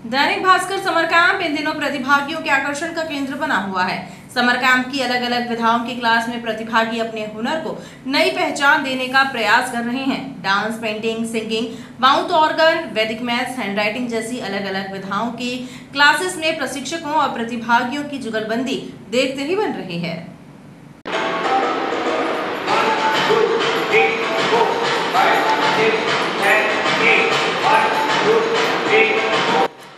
Dainik Bhaskar summer camp in दिनों प्रतिभागियों के आकर्षण का केंद्र बना हुआ है। समर कैंप की अलग अलग विधाओं की क्लास में प्रतिभागी अपने हुनर को नई पहचान देने का प्रयास कर रहे हैं। Dance, painting, singing, mouth organ, वैदिक मैथ्स, हैंडराइटिंग जैसी अलग अलग विधाओं की क्लासेस में प्रशिक्षकों और प्रतिभागियों की जुगलबंदी देखते ही बन रही है।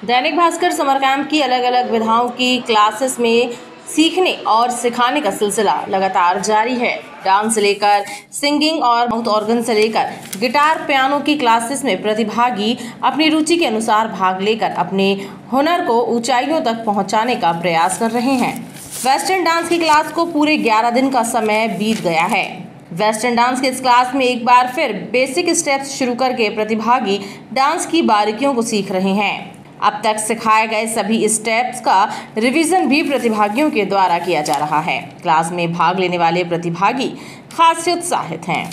दैनिक भास्कर समर कैंप की अलग अलग विधाओं की क्लासेस में सीखने और सिखाने का सिलसिला लगातार जारी है। डांस से लेकर सिंगिंग और माउथ ऑर्गन से लेकर गिटार, पियानो की क्लासेस में प्रतिभागी अपनी रुचि के अनुसार भाग लेकर अपने हुनर को ऊंचाइयों तक पहुंचाने का प्रयास कर रहे हैं। वेस्टर्न डांस की क्लास को पूरे 11 दिन का समय बीत गया है। वेस्टर्न डांस के इस क्लास में एक बार फिर बेसिक स्टेप्स शुरू करके प्रतिभागी डांस की बारीकियों को सीख रहे हैं। अब तक सिखाए गए सभी स्टेप्स का रिवीजन भी प्रतिभागियों के द्वारा किया जा रहा है। क्लास में भाग लेने वाले प्रतिभागी खासे उत्साहित हैं।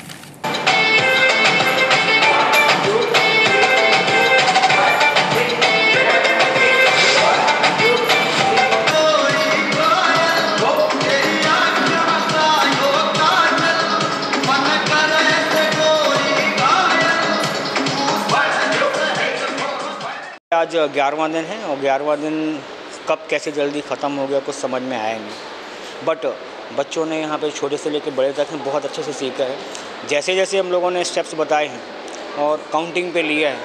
आज 11वां दिन है और 11वां दिन कब कैसे जल्दी ख़त्म हो गया कुछ समझ में आया नहीं। बट बच्चों ने यहाँ पे छोटे से लेकर बड़े तक बहुत अच्छे से सीखा है। जैसे जैसे हम लोगों ने स्टेप्स बताए हैं और काउंटिंग पे लिया है,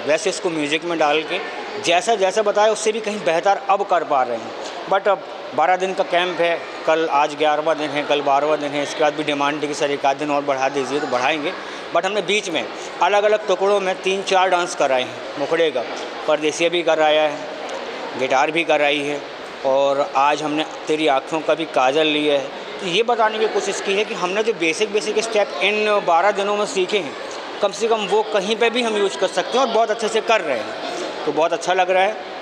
वैसे इसको म्यूज़िक में डाल के जैसा जैसा बताया उससे भी कहीं बेहतर अब कर पा रहे हैं। बट अब 12 दिन का कैंप है, कल आज 11वां दिन है, कल 12वां दिन है। इसके बाद भी डिमांड है कि सर एक आध दिन और बढ़ा दीजिए, तो बढ़ाएंगे। बट हमने बीच में अलग अलग टुकड़ों में 3-4 डांस कराए हैं। मुखड़े का परदेसिया भी कराया है, गिटार भी कराई है और आज हमने तेरी आँखों का भी काजल लिया है। तो ये बताने की कोशिश की है कि हमने जो बेसिक स्टेप इन 12 दिनों में सीखे हैं, कम से कम वो कहीं पे भी हम यूज़ कर सकते हैं और बहुत अच्छे से कर रहे हैं, तो बहुत अच्छा लग रहा है।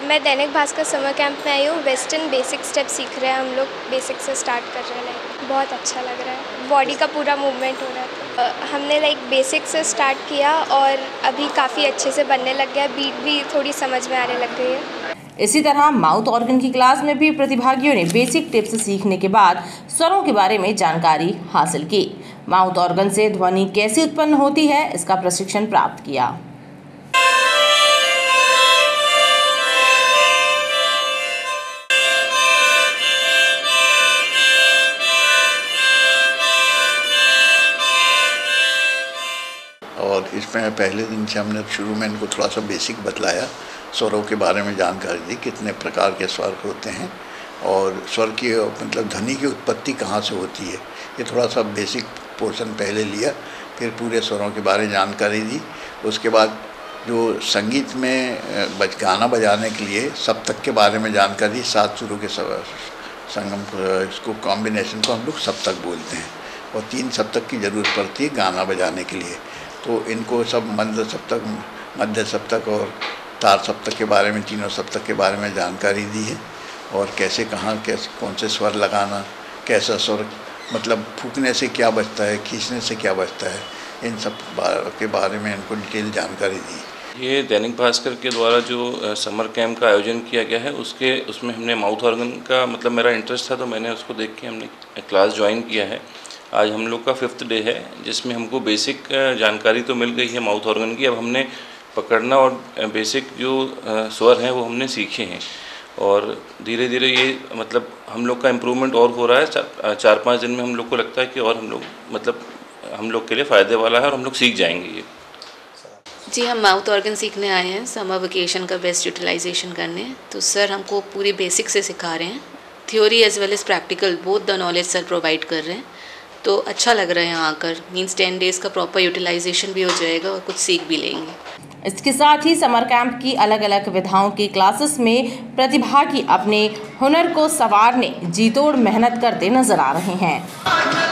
मैं दैनिक भास्कर समर कैंप में आई हूँ। वेस्टर्न बेसिक स्टेप सीख रहे हैं हम लोग, बेसिक से स्टार्ट कर रहे हैं। बहुत अच्छा लग रहा है, बॉडी का पूरा मूवमेंट हो रहा है। हमने बेसिक से स्टार्ट किया और अभी काफ़ी अच्छे से बनने लग गया, बीट भी थोड़ी समझ में आने लग गई है। इसी तरह माउथ ऑर्गन की क्लास में भी प्रतिभागियों ने बेसिक टिप्स सीखने के बाद स्वरों के बारे में जानकारी हासिल की। माउथ ऑर्गन से ध्वनि कैसे उत्पन्न होती है, इसका प्रशिक्षण प्राप्त किया। और इसमें पहले दिन से हमने शुरू में इनको थोड़ा सा बेसिक बतलाया, स्वरों के बारे में जानकारी दी, कितने प्रकार के स्वर होते हैं और स्वर की मतलब ध्वनि की उत्पत्ति कहाँ से होती है, ये थोड़ा सा बेसिक पोर्शन पहले लिया। फिर पूरे स्वरों के बारे में जानकारी दी। उसके बाद जो संगीत में गाना बजाने के लिए सप्तक के बारे में जानकारी, 7 सुरों के संगम, इसको कॉम्बिनेशन को हम लोग सप्तक बोलते हैं और 3 सप्तक की ज़रूरत पड़ती है गाना बजाने के लिए। तो इनको सब मंद सप्तक, मध्य सप्तक और तार सप्तक के बारे में, तीनों सप्तक के बारे में जानकारी दी है और कैसे कहाँ कैसे कौन से स्वर लगाना, कैसा स्वर मतलब फूकने से क्या बचता है, खींचने से क्या बचता है, इन सब के बारे में इनको डिटेल जानकारी दी। ये दैनिक भास्कर के द्वारा जो समर कैंप का आयोजन किया गया है उसमें हमने माउथ ऑर्गन का मतलब मेरा इंटरेस्ट था तो मैंने उसको देख के हमने क्लास ज्वाइन किया है। आज हम लोग का 5th डे है जिसमें हमको बेसिक जानकारी तो मिल गई है माउथ ऑर्गन की। अब हमने पकड़ना और बेसिक जो स्वर हैं वो हमने सीखे हैं और धीरे धीरे ये मतलब हम लोग का इम्प्रूवमेंट और हो रहा है। 4-5 दिन में हम लोग को लगता है कि और हम लोग मतलब हम लोग के लिए फ़ायदे वाला है और हम लोग सीख जाएंगे ये। जी, हम माउथ ऑर्गन सीखने आए हैं समर वेकेशन का बेस्ट यूटिलाइजेशन करने। तो सर हमको पूरी बेसिक से सिखा रहे हैं, theory as well as practical both the knowledge sir provide कर रहे हैं। तो अच्छा लग रहा है यहाँ आकर, मीन्स 10 डेज़ का प्रॉपर यूटिलाइजेशन भी हो जाएगा और कुछ सीख भी लेंगे। इसके साथ ही समर कैंप की अलग अलग विधाओं की क्लासेस में प्रतिभागी अपने हुनर को संवारने जी तोड़ मेहनत करते नजर आ रहे हैं।